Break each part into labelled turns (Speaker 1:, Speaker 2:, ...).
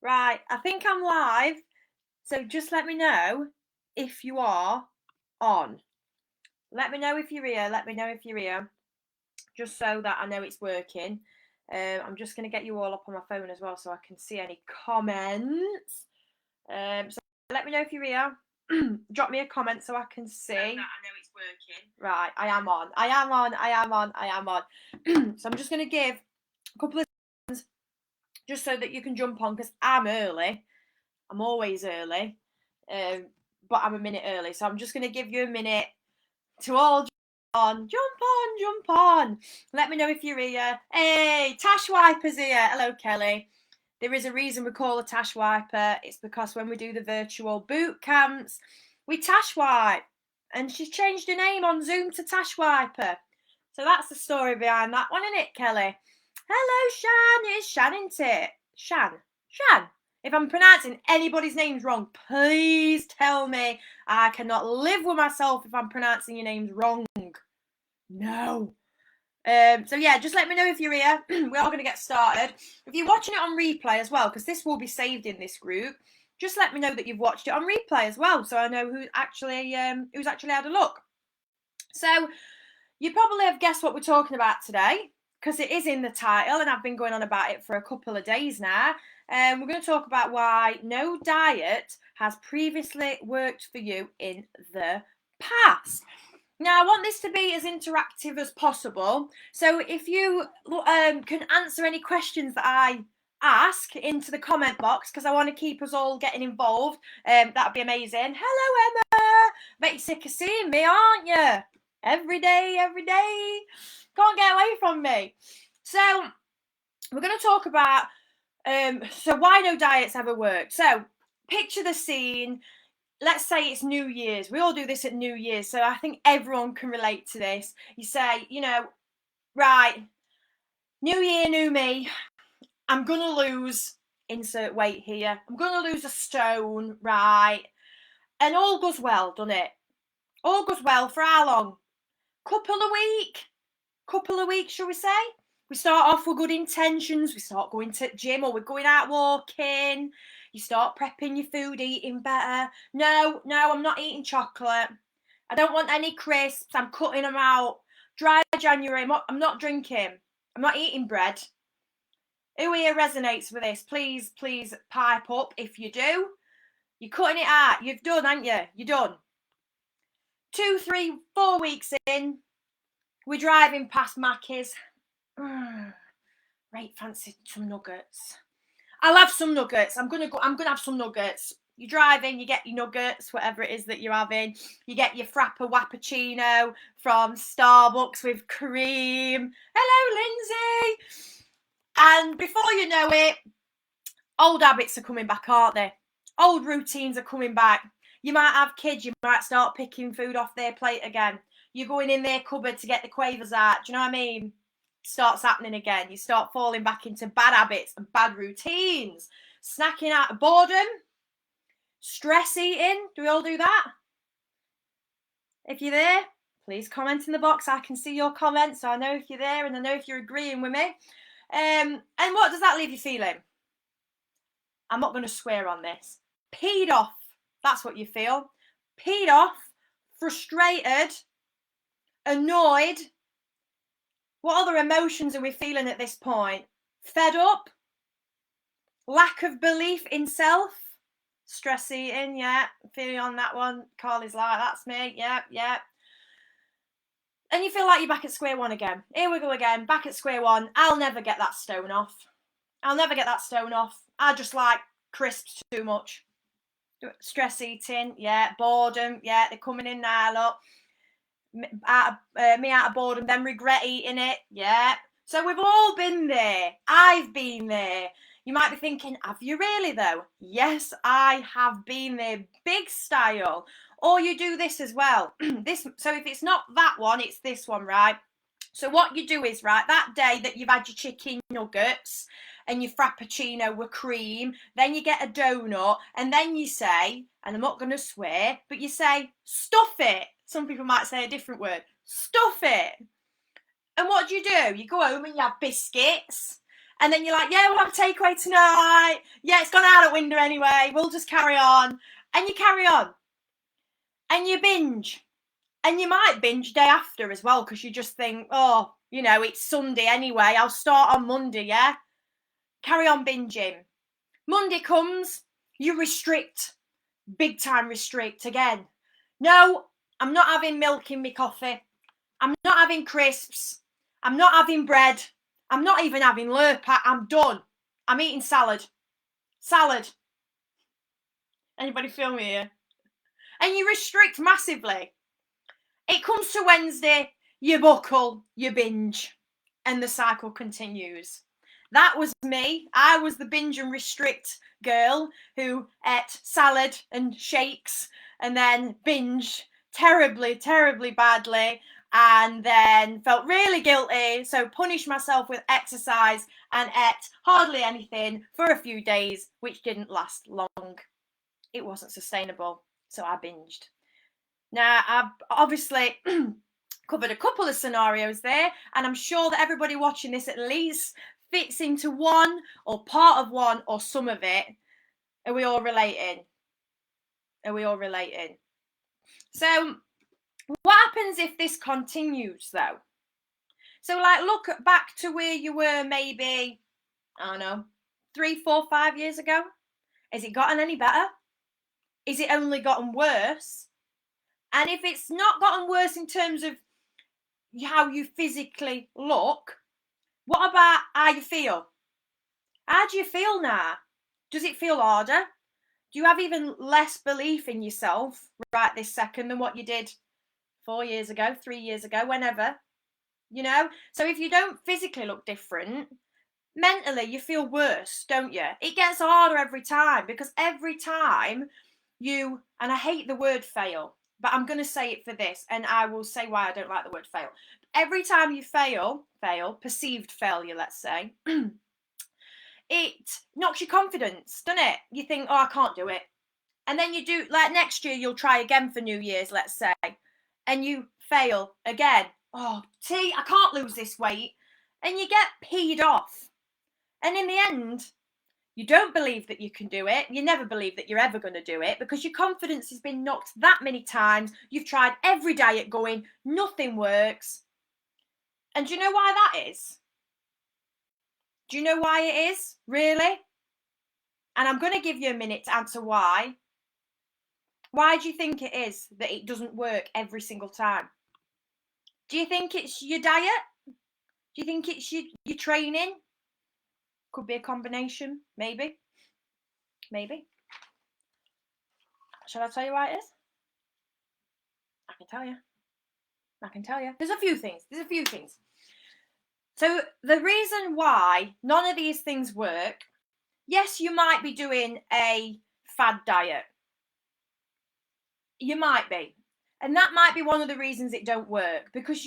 Speaker 1: Right, I think I'm live, so just let me know if you are on. Let me know if you're here, just so that I know it's working. I'm just going to get you all up on my phone as well so I can see any comments. So let me know if you're here. Drop me a comment so I can see. So that I know it's working. Right, I am on. So I'm just going to give a couple of seconds just so that you can jump on because I'm early. I'm always early, but I'm a minute early. So I'm just going to give you a minute to all jump on. Let me know if you're here. Hey, Tash Wiper's here. Hello, Kelly. There is a reason we call her Tash Wiper. It's because when we do the virtual boot camps, we Tash Wipe. And she's changed her name on Zoom to Tash Wiper. So that's the story behind that one, isn't it, Kelly? Hello, Shan. It's Shan, isn't it? Shan. If I'm pronouncing anybody's names wrong, please tell me. I cannot live with myself if I'm pronouncing your names wrong. No. So yeah, just let me know if you're here. We are going to get started. If you're watching it on replay as well, because this will be saved in this group, just let me know that you've watched it on replay as well, so I know who's actually had a look. So you probably have guessed what we're talking about today, because it is in the title, and I've been going on about it for a couple of days now. We're going to talk about why no diet has previously worked for you in the past. Now, I want this to be as interactive as possible. So if you can answer any questions that I ask into the comment box, because I want to keep us all getting involved, that'd be amazing. Hello, Emma. Bet you're sick of seeing me, aren't you? Every day. Can't get away from me. So we're going to talk about so why no diets ever worked. So picture the scene. Let's say it's New Year's. We all do this at New Year's, so I think everyone can relate to this. You say, right, New Year, new me. I'm going to lose, insert weight here. I'm going to lose a stone, right? And all goes well, doesn't it? All goes well for how long? Couple of weeks, shall we say? We start off with good intentions. We start going to the gym or we're going out walking. You start prepping your food, eating better. No, I'm not eating chocolate. I don't want any crisps. I'm cutting them out. Dry January. I'm not drinking. I'm not eating bread. Who here resonates with this? Please pipe up if you do. You're cutting it out. You've done, haven't you? You're done. 2, 3, 4 weeks in, we're driving past Mackey's. Right, fancy some nuggets. I'll have some nuggets. I'm gonna have some nuggets. You're driving, you get your nuggets, whatever it is that you're having. You get your frappa wappuccino from Starbucks with cream. Hello, Lindsay. And before you know it, old habits are coming back, aren't they? Old routines are coming back. You might have kids, you might start picking food off their plate again. You're going in their cupboard to get the quavers out. Do you know what I mean? Starts happening again. You start falling back into bad habits and bad routines. Snacking out of boredom. Stress eating. Do we all do that? If you're there, please comment in the box. I can see your comments, so I know if you're there and I know if you're agreeing with me. And what does that leave you feeling? I'm not going to swear on this. Peed off. That's what you feel. Peed off, frustrated, annoyed. What other emotions are we feeling at this point? Fed up? Lack of belief in self? Stress eating, yeah. Feeling on that one. Carly's like, that's me, yeah. And you feel like you're back at square one again. Here we go again, back at square one. I'll never get that stone off. I just like crisps too much. Stress eating, yeah. Boredom, yeah. They're coming in now, look. Me out of boredom, then regret eating it, yeah. So we've all been there. I've been there. You might be thinking, have you really though? Yes, I have been there, big style. Or you do this as well. So if it's not that one, it's this one, right? So what you do is, right, that day that you've had your chicken nuggets and your frappuccino with cream, then you get a donut, and then you say, and I'm not going to swear, but you say, stuff it. Some people might say a different word. Stuff it. And what do? You go home and you have biscuits, And then you're like, yeah, we'll have a takeaway tonight. Yeah, it's gone out the window anyway. We'll just carry on. And you carry on. And you binge. And you might binge day after as well, because you just think, oh, it's Sunday anyway. I'll start on Monday, yeah? Carry on binging. Monday comes, you restrict. Big time restrict again. No, I'm not having milk in my coffee. I'm not having crisps. I'm not having bread. I'm not even having Lurpak. I'm done. I'm eating salad. Salad. Anybody feel me here? And you restrict massively. It comes to Wednesday, you buckle, you binge, and the cycle continues. That was me. I was the binge and restrict girl who ate salad and shakes and then binge terribly, terribly badly, and then felt really guilty, so punished myself with exercise and ate hardly anything for a few days, which didn't last long. It wasn't sustainable, so I binged. Now, I've obviously covered a couple of scenarios there, and I'm sure that everybody watching this at least fits into one or part of one or some of it. Are we all relating? Are we all relating? So, what happens if this continues, though? So, look back to where you were maybe, I don't know, 3, 4, 5 years ago. Has it gotten any better? Is it only gotten worse? And if it's not gotten worse in terms of how you physically look, what about how you feel? How do you feel now? Does it feel harder? Do you have even less belief in yourself right this second than what you did 4 years ago, 3 years ago, whenever? So if you don't physically look different, mentally you feel worse, don't you? It gets harder every time, because every time and I hate the word fail, but I'm going to say it for this, and I will say why I don't like the word fail. Every time you fail, perceived failure, let's say, it knocks your confidence, doesn't it? You think, oh, I can't do it. And then you do, next year, you'll try again for New Year's, let's say, and you fail again. Oh, I can't lose this weight. And you get peed off. And in the end, you don't believe that you can do it. You never believe that you're ever going to do it, because your confidence has been knocked that many times. You've tried every diet going, nothing works. And do you know why that is? Do you know why it is? Really? And I'm going to give you a minute to answer why. Why do you think it is that it doesn't work every single time? Do you think it's your diet? Do you think it's your training? Could be a combination, maybe. Shall I tell you why it is? I can tell you. There's a few things. So the reason why none of these things work, yes, you might be doing a fad diet. You might be. And that might be one of the reasons it don't work, because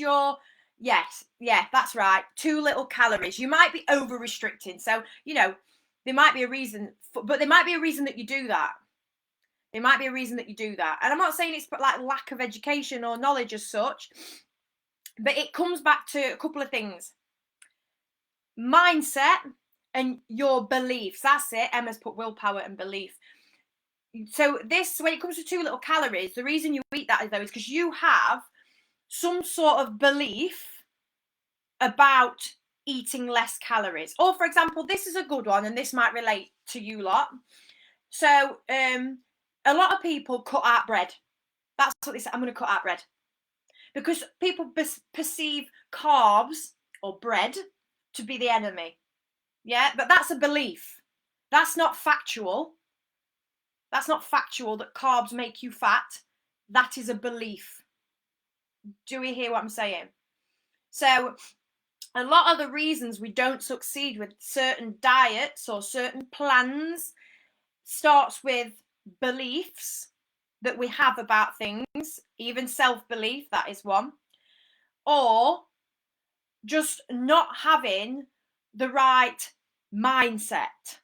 Speaker 1: that's right, too little calories. You might be over restricting. So, there might be a reason, but there might be a reason that you do that. And I'm not saying it's lack of education or knowledge as such, but it comes back to a couple of things. Mindset and your beliefs. That's it. Emma's put willpower and belief. So when it comes to too little calories, the reason you eat that is because you have some sort of belief about eating less calories. Or, for example, this is a good one, and this might relate to you lot. So, a lot of people cut out bread. That's what they say. I'm going to cut out bread. Because people perceive carbs or bread to be the enemy. Yeah, but that's a belief. That's not factual. That's not factual that carbs make you fat. That is a belief. Do we hear what I'm saying? So, a lot of the reasons we don't succeed with certain diets or certain plans starts with beliefs that we have about things, even self-belief, that is one, or just not having the right mindset,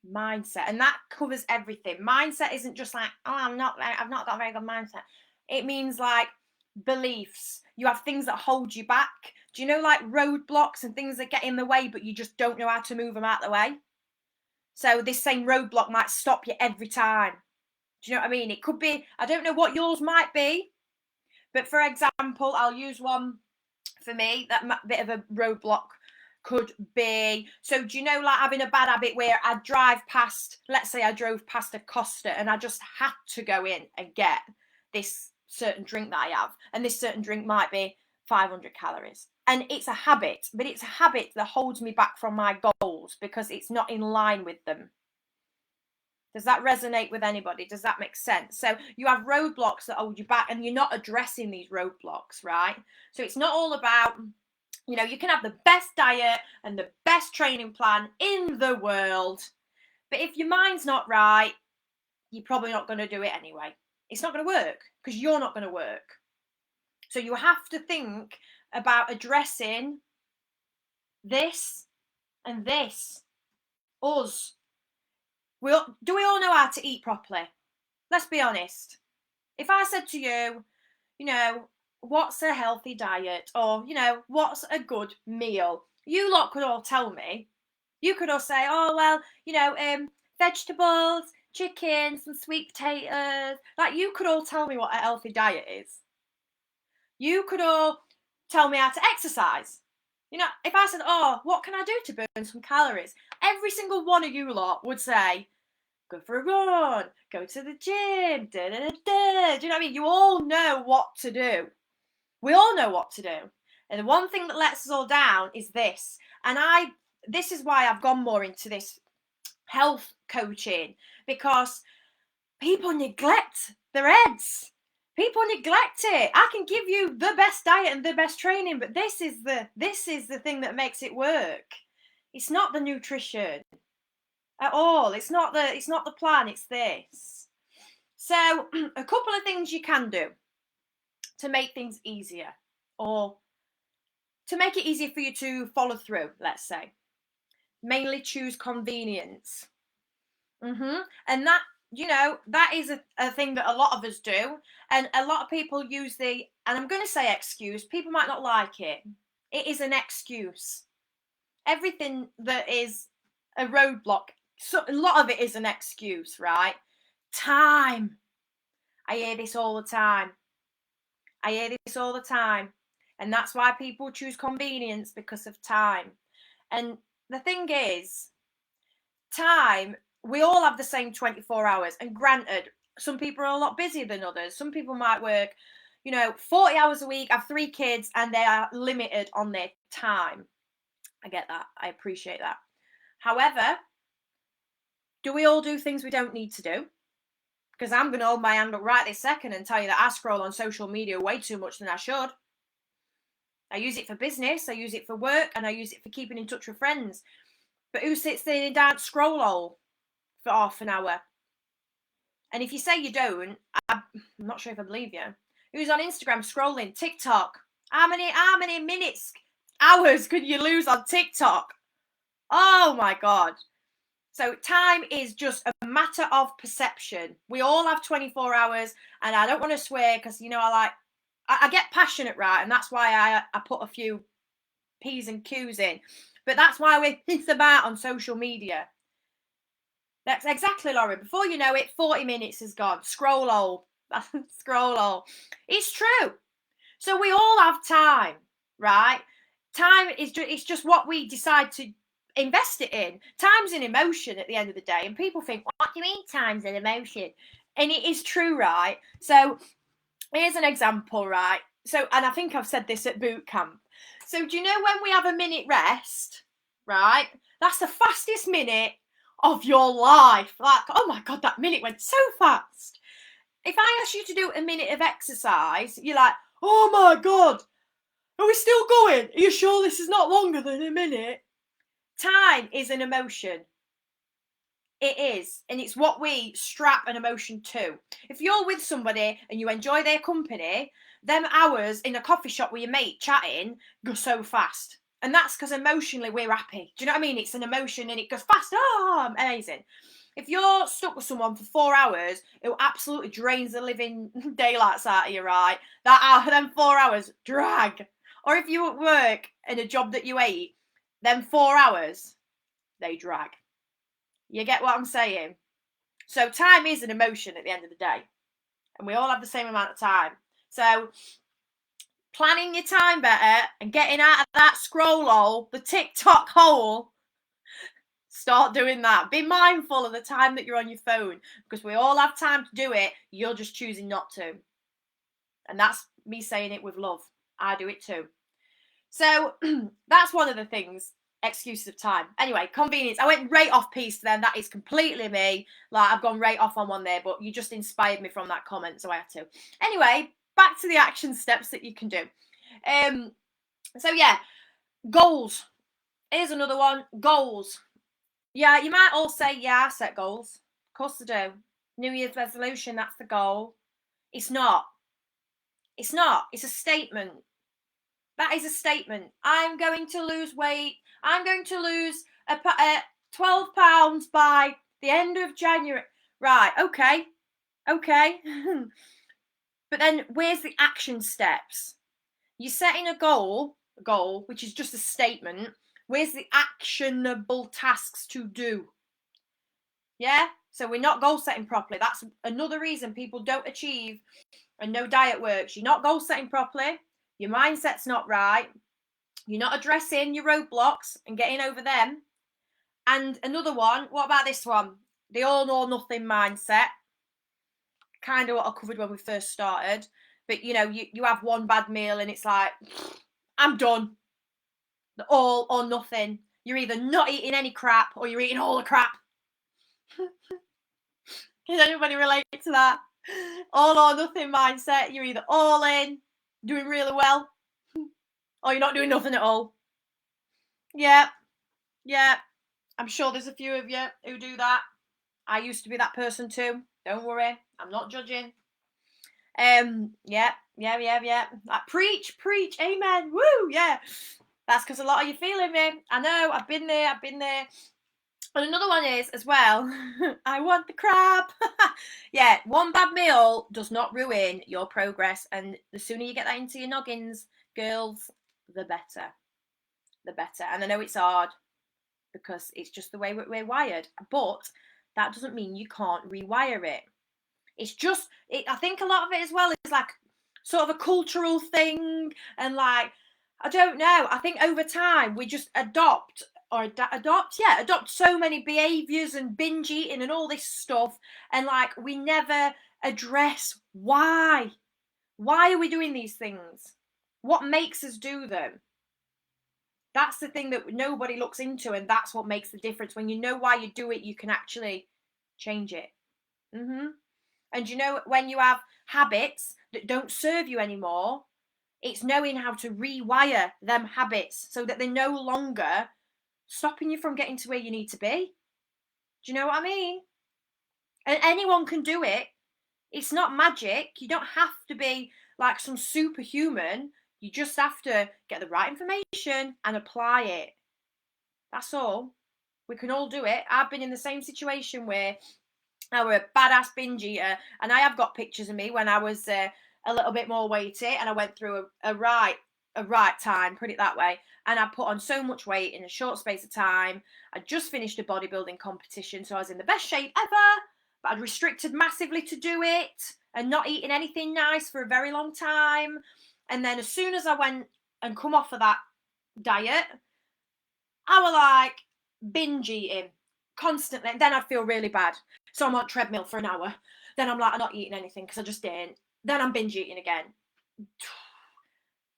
Speaker 1: and that covers everything. Mindset isn't just I've not got a very good mindset. It means beliefs. You have things that hold you back. Do you know, like roadblocks and things that get in the way, but you just don't know how to move them out of the way? So this same roadblock might stop you every time. Do you know what I mean? It could be, I don't know what yours might be, but for example, I'll use one for me, that bit of a roadblock could be, so do you know, like having a bad habit where I drive past, let's say I drove past a Costa and I just had to go in and get this certain drink that I have, and this certain drink might be 500 calories. And it's a habit, but it's a habit that holds me back from my goals because it's not in line with them. Does that resonate with anybody? Does that make sense? So you have roadblocks that hold you back and you're not addressing these roadblocks, right? So it's not all about, you know, you can have the best diet and the best training plan in the world, but if your mind's not right, you're probably not going to do it anyway. It's not going to work because you're not going to work. So you have to think about addressing this and this. Us. Do we all know how to eat properly? Let's be honest. If I said to you, you know, what's a healthy diet? Or, you know, what's a good meal? You lot could all tell me. You could all say, oh, well, you know, vegetables, chicken, some sweet potatoes. Like, you could all tell me what a healthy diet is. You could all tell me how to exercise. You know, if I said, oh, what can I do to burn some calories? Every single one of you lot would say, go for a run, go to the gym, da da da da. Do you know what I mean? You all know what to do. We all know what to do. And the one thing that lets us all down is this. And this is why I've gone more into this health coaching, because people neglect their heads. People neglect it. I can give you the best diet and the best training, but this is the thing that makes it work. It's not the nutrition at all. It's not the plan. It's this. So a couple of things you can do to make things easier, or to make it easier for you to follow through. Let's say, mainly choose convenience. And that, you know, that is a thing that a lot of us do, and a lot of people use and I'm going to say excuse. People might not like it. It is an excuse. Everything that is a roadblock, so a lot of it is an excuse, right? Time. I hear this all the time. And that's why people choose convenience, because of time. And the thing is, time, we all have the same 24 hours. And granted, some people are a lot busier than others. Some people might work, you know, 40 hours a week, have 3 kids, and they are limited on their time. I get that. I appreciate that. However, do we all do things we don't need to do? Because I'm going to hold my hand up right this second and tell you that I scroll on social media way too much than I should. I use it for business, I use it for work, and I use it for keeping in touch with friends. But who sits there in a dark scroll hole for half an hour? And if you say you don't, I'm not sure if I believe you. Who's on Instagram scrolling? TikTok. How many minutes, hours could you lose on TikTok? Oh my God. So time is just a matter of perception. We all have 24 hours, and I don't want to swear because, you know, I get passionate, right? And that's why I put a few P's and Q's in. But that's why we hit about on social media. That's exactly, Laurie. Before you know it, 40 minutes is gone. Scroll hole. Scroll hole. It's true. So we all have time, right? Time is it's just what we decide to invest it in. Time's an emotion at the end of the day. And people think, what do you mean time's an emotion? And it is true, right? So here's an example, right? So, and I think I've said this at boot camp. So do you know when we have a minute rest, right? That's the fastest minute of your life. Like, oh my God, that minute went so fast. If I ask you to do a minute of exercise, you're like, oh my God, are we still going? Are you sure this is not longer than a minute? Time is an emotion. It is. And it's what we strap an emotion to. If you're with somebody and you enjoy their company, them hours in a coffee shop with your mate chatting go so fast. And that's because emotionally we're happy. Do you know what I mean? It's an emotion and it goes fast. Oh, amazing. If you're stuck with someone for 4 hours, it absolutely drains the living daylights out of you, right? Them 4 hours drag. Or if you at work in a job that you hate, then 4 hours, they drag. You get what I'm saying? So time is an emotion at the end of the day. And we all have the same amount of time. So planning your time better and getting out of that scroll hole, the TikTok hole, start doing that. Be mindful of the time that you're on your phone, because we all have time to do it. You're just choosing not to. And that's me saying it with love. I do it too. So that's one of the things. Excuses of time. Anyway, convenience. I went right off piece then. That is completely me. Like, I've gone right off on one there, but you just inspired me from that comment, so I had to. Anyway, back to the action steps that you can do. So yeah, goals. Here's another one. Goals. Yeah, you might all say, yeah, I set goals. Of course I do. New Year's resolution, that's the goal. It's not. It's not. It's a statement. That is a statement. I'm going to lose weight. I'm going to lose 12 pounds by the end of January. Right, okay. But then where's the action steps? You're setting a goal, which is just a statement. Where's the actionable tasks to do? Yeah? So we're not goal setting properly. That's another reason people don't achieve and no diet works. You're not goal setting properly. Your mindset's not right. You're not addressing your roadblocks and getting over them. And another one, what about this one? The all or nothing mindset. Kind of what I covered when we first started. But, you know, you have one bad meal and it's like, I'm done. The all or nothing. You're either not eating any crap or you're eating all the crap. Can anybody relate to that? All or nothing mindset. You're either all in, doing really well, or you're not doing nothing at all. Yeah. I'm sure there's a few of you who do that. I used to be that person too. Don't worry, I'm not judging. Yeah. Like, preach, amen, woo, yeah. That's because a lot of you feeling me. I know, I've been there. And another one is, as well, I want the crap. Yeah, one bad meal does not ruin your progress. And the sooner you get that into your noggins, girls, the better. And I know it's hard because it's just the way we're wired. But that doesn't mean you can't rewire it. It's just, I think a lot of it as well is like sort of a cultural thing. And like, I don't know. I think over time we just adopt so many behaviours and binge eating and all this stuff, and like we never address why are we doing these things, what makes us do them. That's the thing that nobody looks into, and that's what makes the difference. When you know why you do it, you can actually change it. And you know, when you have habits that don't serve you anymore, it's knowing how to rewire them habits so that they're no longer stopping you from getting to where you need to be. Do you know what I mean? And anyone can do it. It's not magic. You don't have to be like some superhuman. You just have to get the right information and apply it. That's all. We can all do it. I've been in the same situation where I were a badass binge eater, and I have got pictures of me when I was a little bit more weighty, and I went through a right time, put it that way. And I put on so much weight in a short space of time. I just finished a bodybuilding competition, so I was in the best shape ever, but I'd restricted massively to do it and not eating anything nice for a very long time. And then as soon as I went and come off of that diet, I was like binge eating constantly. And then I'd feel really bad. So I'm on treadmill for an hour. Then I'm like, I'm not eating anything because I just didn't. Then I'm binge eating again.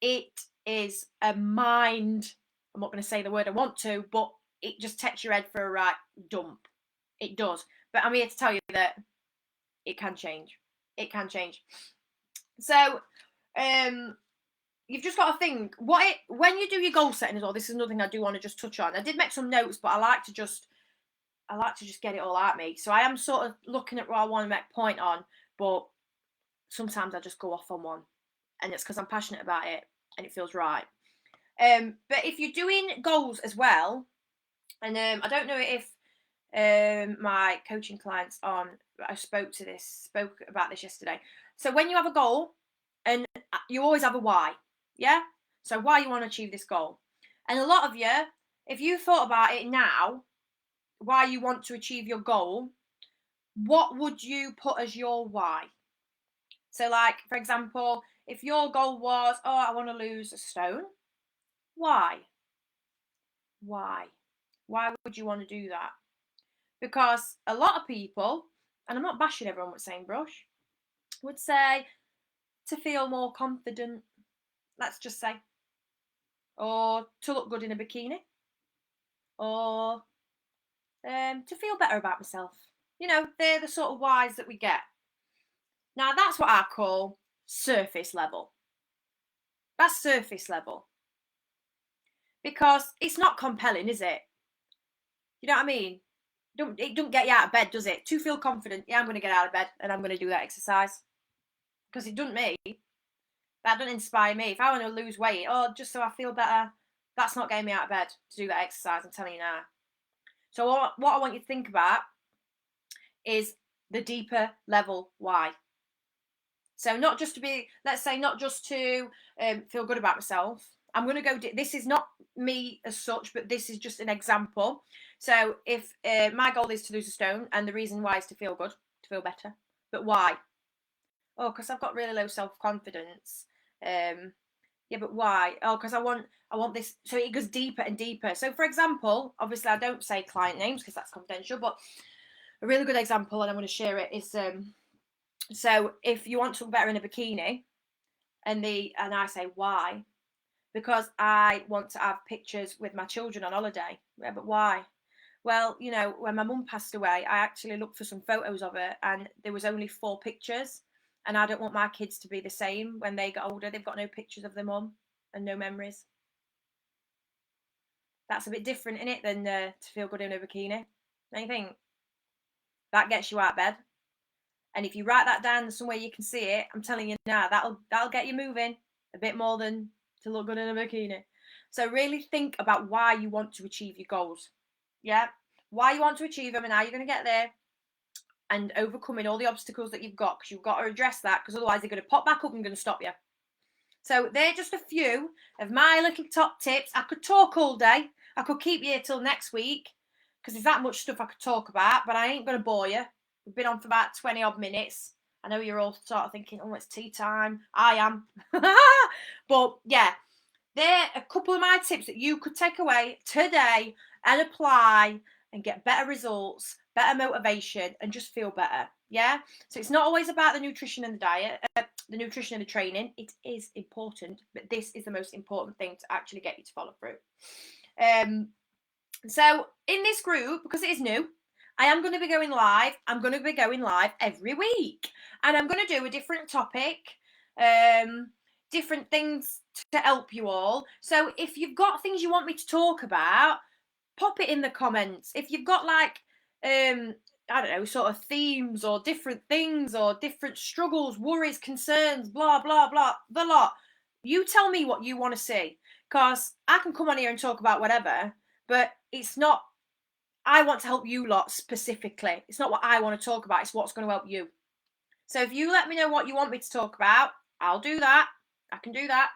Speaker 1: It is a mind. I'm not going to say the word I want to, but it just takes your head for a right dump. It does. But I'm here to tell you that it can change. It can change. So, you've just got to think when you do your goal setting as well. This is another thing I do want to just touch on. I did make some notes, but I like to just get it all out of me. So I am sort of looking at what I want to make a point on, but sometimes I just go off on one, and it's because I'm passionate about it and it feels right. But if you're doing goals as well, and I don't know if my coaching clients on. I spoke about this yesterday. So when you have a goal, and you always have a why, yeah? So why you want to achieve this goal. And a lot of you, if you thought about it now, why you want to achieve your goal, what would you put as your why? So like, for example, if your goal was, oh, I want to lose a stone, why? Why would you want to do that? Because a lot of people, and I'm not bashing everyone with saying brush, would say to feel more confident, let's just say, or to look good in a bikini, or to feel better about myself. You know, they're the sort of whys that we get. Now, that's what I call surface level. That's surface level. Because it's not compelling, is it? You know what I mean? It don't get you out of bed, does it? To feel confident, yeah, I'm going to get out of bed and I'm going to do that exercise. Because it doesn't me. That doesn't inspire me. If I want to lose weight, just so I feel better, that's not getting me out of bed to do that exercise, I'm telling you now. So what I want you to think about is the deeper level why. So not just to be, let's say, not just to feel good about myself. I'm going to go, this is not me as such, but this is just an example. So if my goal is to lose a stone, and the reason why is to feel good, to feel better. But why? Oh, because I've got really low self-confidence. Yeah, but why? Oh, because I want this. So it goes deeper and deeper. So for example, obviously I don't say client names because that's confidential, but a really good example, and I'm going to share it, is so if you want to look better in a bikini, and I say why? Because I want to have pictures with my children on holiday. Yeah, but why? Well, you know, when my mum passed away, I actually looked for some photos of her, and there was only 4 pictures. And I don't want my kids to be the same when they get older. They've got no pictures of their mum and no memories. That's a bit different, isn't it, than to feel good in a bikini? Don't you think? That gets you out of bed. And if you write that down somewhere you can see it, I'm telling you now, that'll get you moving a bit more than to look good in a bikini. So really think about why you want to achieve your goals. Yeah? Why you want to achieve them and how you're going to get there, and overcoming all the obstacles that you've got, because you've got to address that, because otherwise they're going to pop back up and going to stop you. So they're just a few of my little top tips. I could talk all day. I could keep you here till next week, because there's that much stuff I could talk about, but I ain't going to bore you. We've been on for about 20 odd minutes. I know you're all sort of thinking, oh, it's tea time. I am. But yeah, they're a couple of my tips that you could take away today and apply and get better results, better motivation, and just feel better. Yeah. So it's not always about the nutrition and the diet, the nutrition and the training. It is important, but this is the most important thing to actually get you to follow through. So in this group, because it is new, I am going to be going live. I'm going to be going live every week, and I'm going to do a different topic, different things to help you all. So if you've got things you want me to talk about, pop it in the comments. If you've got like, I don't know, sort of themes or different things or different struggles, worries, concerns, blah, blah, blah, the lot, you tell me what you want to see, because I can come on here and talk about whatever, but it's not, I want to help you lot specifically. It's not what I want to talk about, it's what's going to help you. So if you let me know what you want me to talk about, I'll do that. I can do that.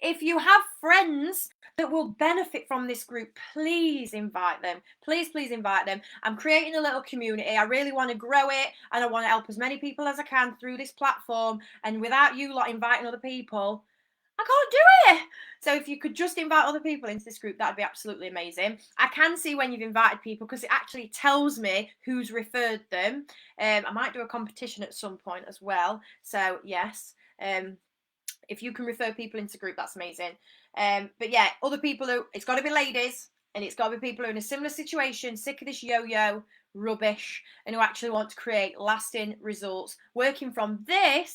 Speaker 1: If you have friends that will benefit from this group, please invite them. Please invite them. I'm creating a little community. I really want to grow it, and I want to help as many people as I can through this platform. And without you lot inviting other people, I can't do it. So if you could just invite other people into this group, that'd be absolutely amazing. I can see when you've invited people, because it actually tells me who's referred them. I might do a competition at some point as well. So yes, if you can refer people into the group, that's amazing. But yeah, other people it's got to be ladies, and it's got to be people who are in a similar situation, sick of this yo-yo rubbish, and who actually want to create lasting results, working from the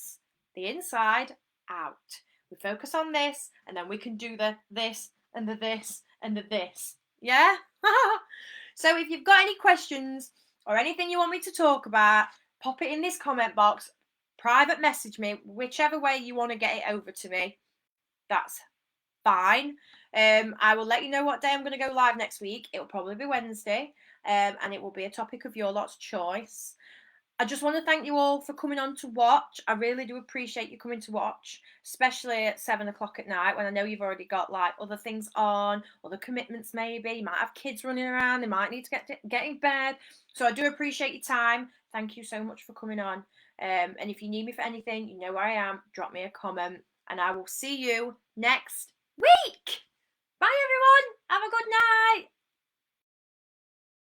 Speaker 1: inside out. We focus on this, and then we can do this and the this and the this. Yeah? So if you've got any questions or anything you want me to talk about, pop it in this comment box, private message me, whichever way you want to get it over to me. That's fine. I will let you know what day I'm going to go live next week. It will probably be Wednesday, and it will be a topic of your lot's choice. I just want to thank you all for coming on to watch. I really do appreciate you coming to watch, especially at 7 o'clock at night when I know you've already got like other things on, other commitments maybe. You might have kids running around, they might need to get in bed. So I do appreciate your time. Thank you so much for coming on. And if you need me for anything, you know where I am. Drop me a comment, and I will see you next week.